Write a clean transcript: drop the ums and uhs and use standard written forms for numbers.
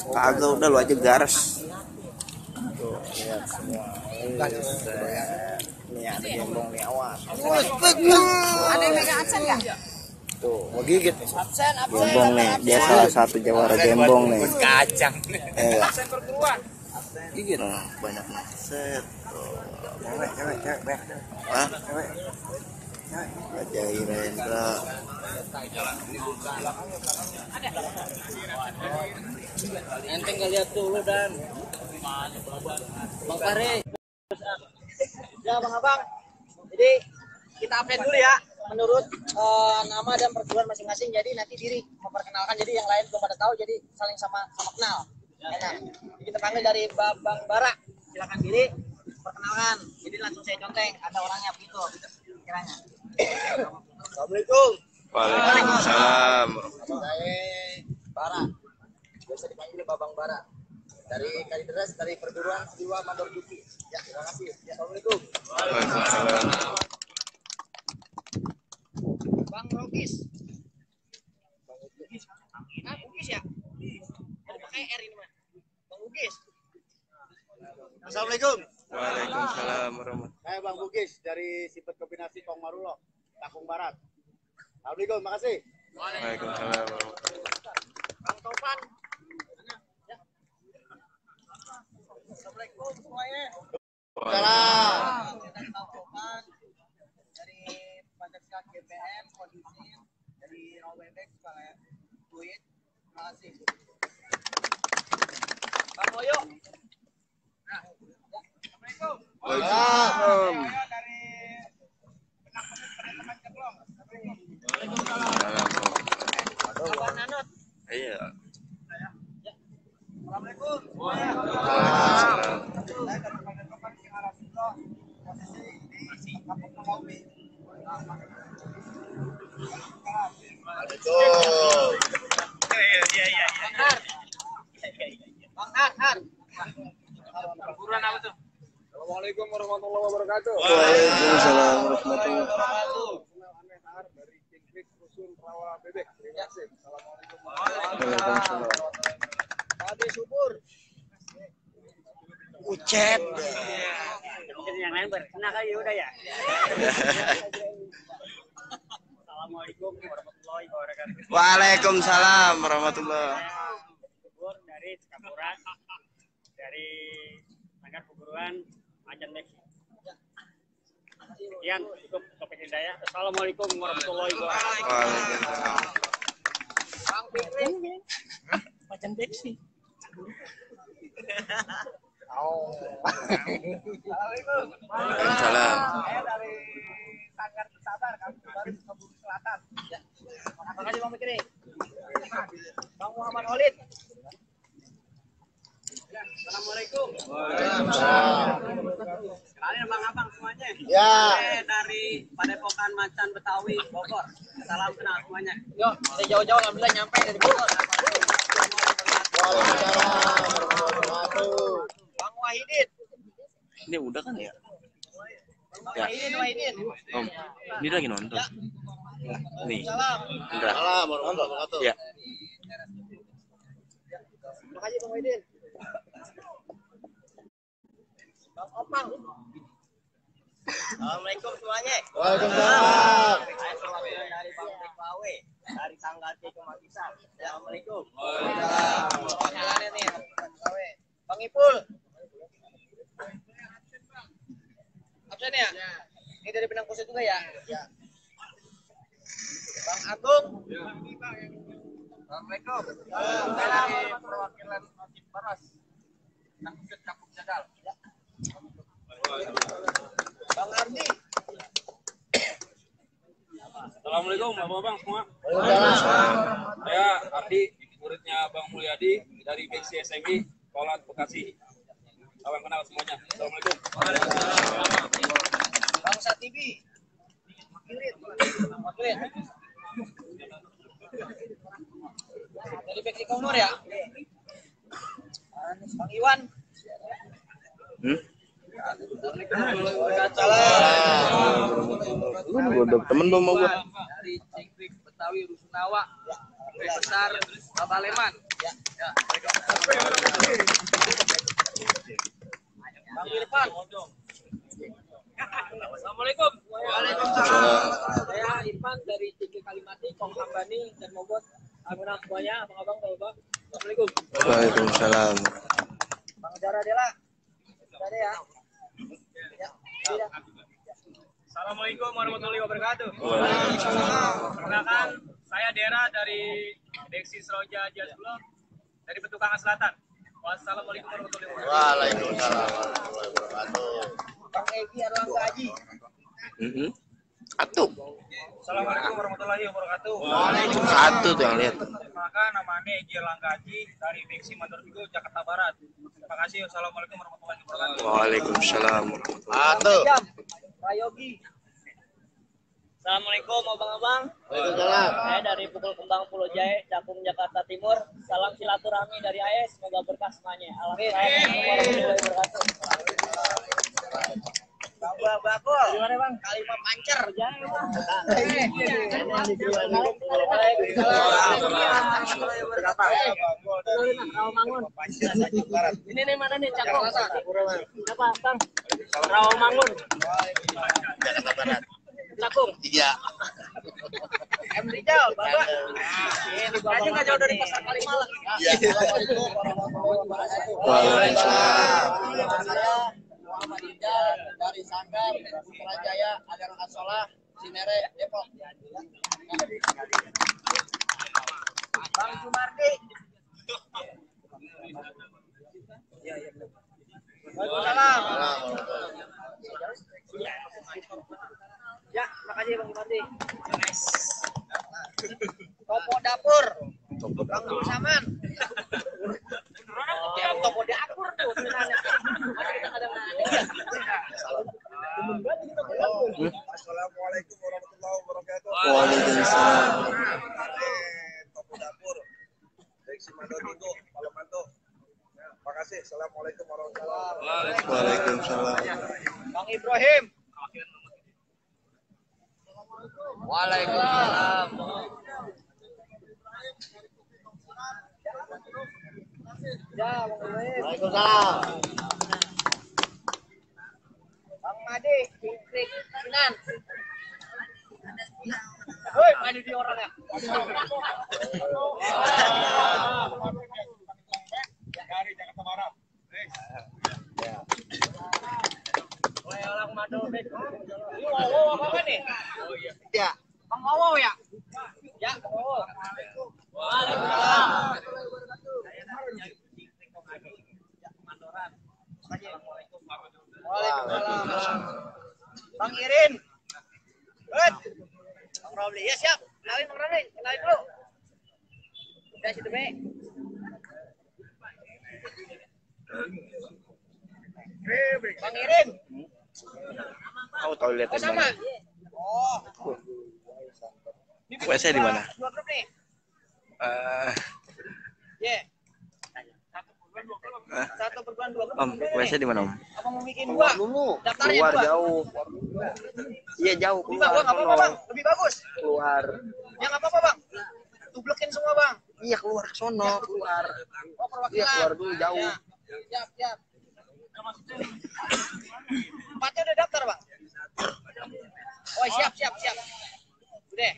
Kagak, udah lu aja garas. Tuh, lihat semua. Ini ada gembong nih, awas. Ada yang megang absen nggak? Tuh, mau gigit nih. Absen. Gembong nih, dia salah satu jawara gembong nih. Kacang. Absen perguruan. Gigit. Nah, banyak nih. Set. Cewek. Hah? Raja Irendra. Ente nggak lihat dulu dan Bang Fahri. Ya Bang Abang. Jadi kita absen dulu ya menurut nama dan perguruan masing-masing. Jadi nanti diri memperkenalkan. Jadi yang lain belum pada tahu. Jadi saling sama kenal. Enak. Jadi kita panggil dari Bang Bara. Silakan diri perkenalkan. Jadi langsung saya conteng. Ada orangnya begitu kiranya. Assalamualaikum. Waalaikumsalam. Saya Bara. Biasa dipanggil Babang Bara. Dari Kalideres, dari perguruan Siwa Mandor Juki. Ya, terima kasih. Ya, Assalamualaikum. Waalaikumsalam. Bang Rogis. Ah, Bugis ya? Ada pakai R ini mah. Bang Bugis. Assalamualaikum. Waalaikumsalam warahmatullahi. Saya Bang Bugis dari Sipet Kombinasi Kong Marulo, Takung Barat. Assalamualaikum, makasih. Waalaikumsalam warahmatullahi. Bang Topan. Ya. Assalamualaikum semuanya. Salam. Bang Topan dari Pancasila GPM kondisi dari Rawebek sebagai duit. Terima kasih. Bang Moyo. Nah, ya. Assalamualaikum. Waalaikumsalam. Saya dari teman Ceklong. Abang Nanot. Iya. Assalamualaikum. Waalaikumsalam. Saya dari teman-teman yang arah situ. Posisi di Kampung Melawi. Waalaikumsalam. Bang Har. Perguruan apa tuh? Assalamualaikum warahmatullahi wabarakatuh. Waalaikumsalam warahmatullahi wabarakatuh. Dari Kingkrik Rusun Rawa Bebek. Terima kasih. Assalamualaikum. wabarakatuh. Babe subur. Ucet. Yang lain berkena kali udah ya. Assalamualaikum warahmatullahi wabarakatuh. Waalaikumsalam warahmatullahi. Subur dari Cikapura, dari Sanggar Perguruan Macan Beksi. Sekian cukup Topik Hidayah. Assalamualaikum warahmatullahi wabarakatuh. Waalaikumsalam. Bang Fikri. Macan Beksi. Assalamualaikum. Waalaikumsalam. Saya dari Sanggar Bersabar, Kampung Baru, Sukabumi Selatan. Ya. Terima kasih Bang Fikri. Bang Muhammad Khalid. Assalamualaikum. Kalian abang-abang semuanya. Ya. Saya dari Padepokan Macan Betawi, Bogor. Salam kenal semuanya. Yuk, saya jauh-jauh alhamdulillah nyampe dari Bogor. Waalaikumsalam warahmatullahi wabarakatuh. Bang Wahidin. Ini udah kan ya? Bang Wahidin. Om, ini lagi nonton. Nih, Salam. Indra. Salam warahmatullahi wabarakatuh. Ya. Terima kasih Bang Wahidin. Bang Opang. Assalamualaikum semuanya. Waalaikumsalam. Saya perwakilan dari Bang Tekwawe dari Tanggal C Kemagisan. Assalamualaikum. Perwakilannya nih Bang Tekwawe. Bang Ipul. Absen ya? Ini dari Benang Kusut juga ya? Ya. Bang Agung. Assalamualaikum. Saya dari perwakilan Masjid Baras. Benang Kusut Kampung Jagal. Ya. Bang Ardi. Assalamualaikum bapak-bapak semua. Waalaikumsalam. Saya Ardi, muridnya Bang Mulyadi dari Beksi SMI, Kolat Bekasi. Salam kenal semuanya. Assalamualaikum. Bang Satibi. Wakilin. Dari Beksi Komor ya? Bang Iwan. Lu godok temen lu mau gua. Dari Cengkrik Betawi Rusunawa. Besar Babaleman. Ya. Bang Irfan. Assalamualaikum. Waalaikumsalam. Saya Irfan dari Cengkrik Kalimati, Kong Hambani dan Mogot. Agunah semuanya, abang-abang, bapak. Assalamualaikum. Waalaikumsalam. Bang Jara Dela. Ada ya. Ya. Tidak. Assalamualaikum warahmatullahi wabarakatuh. Waalaikumsalam. Perkenalkan, saya Dera dari Dexis Roja Jazz Club dari Petukangan Selatan. Wassalamualaikum warahmatullahi wabarakatuh. Waalaikumsalam warahmatullahi wabarakatuh. Bang Egi Erlangga Haji. Satu. Assalamualaikum warahmatullahi wabarakatuh. Satu tuh yang lihat. Perkenalkan, namanya Egi Erlangga Haji dari Beksi Mandor Bigo, Jakarta Barat. Terima kasih. Wassalamualaikum warahmatullahi wabarakatuh. Waalaikumsalam. Satu. Jam. Rayogi. Assalamualaikum abang-abang. Waalaikumsalam. Saya dari Pukul Kembang Pulau Jaya, Cakung, Jakarta Timur. Salam silaturahmi dari AS, semoga berkah semuanya. Assalamualaikum warahmatullahi wabarakatuh. Bang Bakul. Gimana bang? Kalimah pancer. Jaya bang. Rawamangun. Ini nih mana nih Cakung? Siapa bang? Rawamangun. Jakarta Barat. Cakung. Iya. M Rijal, Bapak. Aja nggak jauh dari pasar Kalimalang. Iya. Waalaikumsalam. Saya Muhammad Rijal dari Sanggar, Putrajaya, Agar Asolah, Cinere, Depok. Bang Sumardi. Waalaikumsalam. Ya, makasih Bang Sumardi. Topo dapur. Bang Saman. Topo dapur tuh sebenarnya. Assalamualaikum warahmatullahi wabarakatuh. Waalaikumsalam. Topo dapur. Beksi Mandor Bigo, Palomanto. Terima kasih. Assalamualaikum warahmatullahi wabarakatuh. Waalaikumsalam. Bang Ibrahim. Waalaikumsalam. Ya, Bang Ibrahim. Waalaikumsalam. Bang Made, Krik, Sinan. Woi, mana dia orangnya? Dari Jakarta Barat. Woi, orang Mado, ini Wowo apa nih? Ya. Bang Wowo ya? Ya, Bang Wowo. Waalaikumsalam. Waalaikumsalam. Bang Irin. Good. Bang Romli. Ya siap. Kenalin Bang Romli. Kenalin dulu. Udah situ be. Bang Irin. Kamu toilet Oh di sama. mana? Oh. WC di mana? Dua grup nih. Yeah. Satu perguruan dua grup. Om, WC di mana Om? Apa mau bikin dua? Daftarnya Keluar dua. jauh. Iya jauh Lebih keluar. bagus, nggak apa-apa bang. Lebih bagus. Keluar. Ya nggak apa-apa bang. Tublekin semua bang. Iya keluar ke sono, keluar. Oh perwakilan. Iya keluar dulu jauh. Ya. Siap, siap. Empatnya udah daftar bang. Oh siap, siap, siap. Udah.